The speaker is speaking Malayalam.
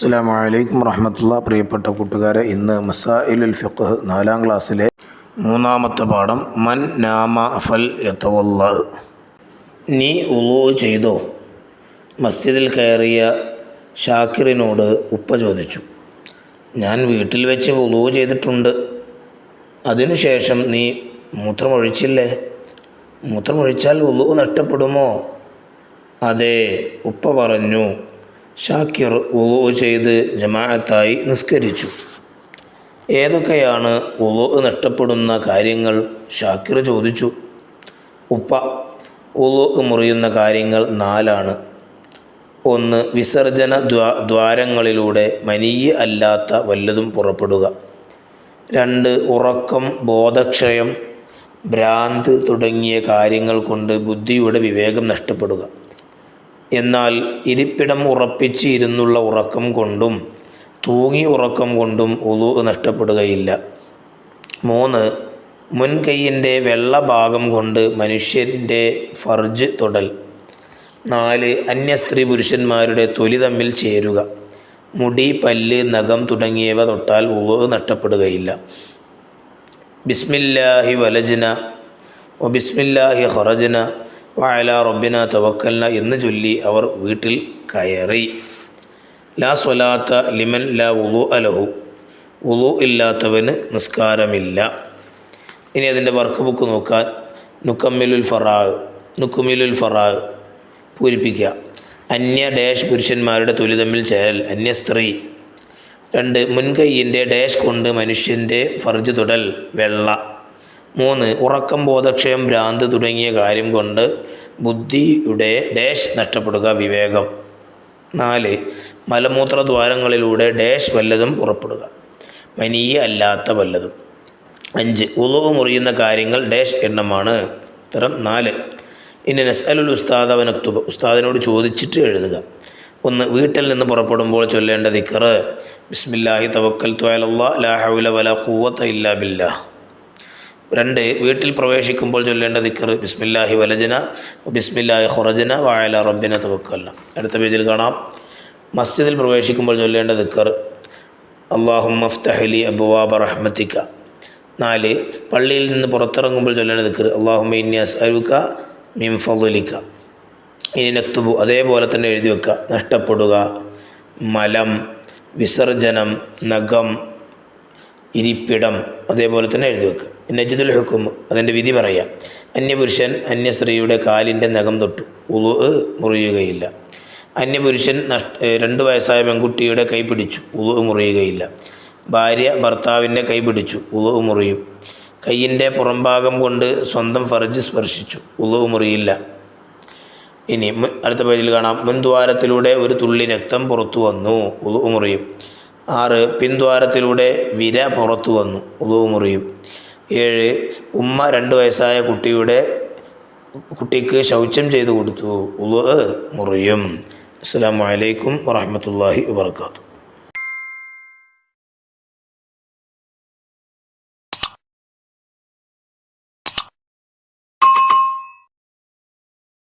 അസ്സലാമു അലൈക്കും വറഹ്മത്തുള്ളാഹി. പ്രിയപ്പെട്ട കൂട്ടുകാരെ, ഇന്ന് മസായിലുൽ ഫിഖ് 4-ാം ക്ലാസ്സിലെ 3-ാമത്തെ പാഠം മൻ നാമ ഫൽ യതവല്ല. നീ വുളൂ ചെയ്തോ? മസ്ജിദിൽ കയറിയ ഷാക്കിറിനോട് ഉപ്പ ചോദിച്ചു. ഞാൻ വീട്ടിൽ വെച്ച് വുളൂ ചെയ്തിട്ടുണ്ട്. അതിനുശേഷം നീ മൂത്രമൊഴിച്ചില്ലേ? മൂത്രമൊഴിച്ചാൽ വുളൂ നഷ്ടപ്പെടുമോ? അതെ, ഉപ്പ പറഞ്ഞു. ഷാക്കിർ വുളൂ ചെയ്ത് ജമാഅത്തായി നിസ്കരിച്ചു. ഏതൊക്കെയാണ് വുളൂ നഷ്ടപ്പെടുന്ന കാര്യങ്ങൾ? ഷാക്കിർ ചോദിച്ചു. ഉപ്പ, വുളൂ മുറിയുന്ന കാര്യങ്ങൾ 4 1. വിസർജന ദ്വാരങ്ങളിലൂടെ മനീയ് അല്ലാത്ത വല്ലതും പുറപ്പെടുക. 2. ഉറക്കം, ബോധക്ഷയം, ഭ്രാന്ത് തുടങ്ങിയ കാര്യങ്ങൾ കൊണ്ട് ബുദ്ധിയുടെ വിവേകം നഷ്ടപ്പെടുക. എന്നാൽ ഇരിപ്പിടം ഉറപ്പിച്ച് ഇരുന്നുള്ള ഉറക്കം കൊണ്ടും തൂങ്ങി ഉറക്കം കൊണ്ടും വുളൂ നഷ്ടപ്പെടുകയില്ല. 3. മുൻകൈയിൻ്റെ വെള്ള ഭാഗം കൊണ്ട് മനുഷ്യൻ്റെ ഫർജ് തൊടൽ. 4. അന്യ സ്ത്രീ പുരുഷന്മാരുടെ തൊലി തമ്മിൽ ചേരുക. മുടി, പല്ല്, നഖം തുടങ്ങിയവ തൊട്ടാൽ വുളൂ നഷ്ടപ്പെടുകയില്ല. ബിസ്മില്ലാഹി വലജ്ന വ ബിസ്മില്ലാഹി ഖറജ്ന വഅലാ റബ്ബിന തവക്കൽന എന്ന് ചൊല്ലി അവർ വീട്ടിൽ കയറി. ലാ സ്വലാത്ത ലിമൻ ലാ വുളൂ അലഹു. വുളൂ ഇല്ലാത്തവന് നിസ്കാരമില്ല. ഇനി അതിൻ്റെ വർക്ക് ബുക്ക് നോക്കാൻ നുക്കുമിലുൽ ഫറാഗ് പൂരിപ്പിക്കുക. അന്യ ഡാഷ് പുരുഷന്മാരുടെ തൊലി തമ്മിൽ ചേരൽ, അന്യ സ്ത്രീ. 2. മുൻകൈയിൻ്റെ ഡാഷ് കൊണ്ട് മനുഷ്യൻ്റെ ഫർജ് തൊടൽ, വെള്ള. 3. ഉറക്കം, ബോധക്ഷയം, ഭ്രാന്ത് തുടങ്ങിയ കാര്യം കൊണ്ട് ബുദ്ധിയുടെ ഡാഷ് നഷ്ടപ്പെടുക, വിവേകം. 4. മലമൂത്ര ദ്വാരങ്ങളിലൂടെ ഡാഷ് വല്ലതും പുറപ്പെടുക, മനീയ് അല്ലാത്ത വല്ലതും. 5. വുളൂ മുറിയുന്ന കാര്യങ്ങൾ ഡാഷ് എണ്ണമാണ്. ഉത്തരം 4. ഇനി നസ്അലുൽ ഉസ്താദ വനക്തുബ്, ഉസ്താദിനോട് ചോദിച്ചിട്ട് എഴുതുക. 1. വീട്ടിൽ നിന്ന് പുറപ്പെടുമ്പോൾ ചൊല്ലേണ്ട ദിക്ർ. ബിസ്മില്ലാഹി തവക്കൽതു അലല്ലാഹ് ലാ ഹൗല വലാ ഖുവത ഇല്ലാ ബില്ലാഹ്. 2. വീട്ടിൽ പ്രവേശിക്കുമ്പോൾ ചൊല്ലേണ്ട ദിക്ർ. ബിസ്മില്ലാഹി വലജ്ന ബിസ്മില്ലാഹി ഖറജ്ന വഅലാ റബ്ബിന തവക്കൽന. അടുത്ത പേജിൽ കാണാം. മസ്ജിദിൽ പ്രവേശിക്കുമ്പോൾ ചൊല്ലേണ്ട ദിക്ർ. അല്ലാഹുമ്മ ഫ്തഹ് ലി അബ്വാബ റഹ്മതിക. 4. പള്ളിയിൽ നിന്ന് പുറത്തിറങ്ങുമ്പോൾ ചൊല്ലേണ്ട ദിക്ർ. അല്ലാഹുമ്മ ഇന്നി അസ്അലുക മിൻ ഫളിക. ഇനി നക്തുബു, അതേപോലെ തന്നെ എഴുതി വെക്കുക. നഷ്ടപ്പെടുക, മലം, വിസർജനം, നഖം, ഇരിപ്പിടം, അതേപോലെ തന്നെ എഴുതി വെക്കുക. നജ്ദുൽ ഹുക്കും, അതിൻ്റെ വിധി പറയാം. അന്യപുരുഷൻ അന്യ സ്ത്രീയുടെ കാലിൻ്റെ നഖം തൊട്ടു, വുളൂ മുറിയുകയില്ല. അന്യപുരുഷൻ 2 വയസ്സായ പെൺകുട്ടിയുടെ കൈ പിടിച്ചു, വുളൂ മുറിയുകയില്ല. ഭാര്യ ഭർത്താവിൻ്റെ കൈ പിടിച്ചു, വുളൂ മുറിയും. കൈയിൻ്റെ പുറംഭാഗം കൊണ്ട് സ്വന്തം ഫർജ് സ്പർശിച്ചു, വുളൂ മുറിയില്ല. ഇനി അടുത്ത പേജിൽ കാണാം. മുൻദ്വാരത്തിലൂടെ ഒരു തുള്ളി രക്തം പുറത്തു വന്നു, വുളൂ മുറിയും. 6. പിൻദ്വാരത്തിലൂടെ വിര പുറത്തു വന്നു, വുളൂ മുറിയും. 7. ഉമ്മ 2 വയസ്സായ കുട്ടിക്ക് ശൗചം ചെയ്തു കൊടുത്തു, വുളൂ മുറിയും. അസ്സലാമു അലൈക്കും വറഹ്മത്തുള്ളാഹി വബറകാതുഹു.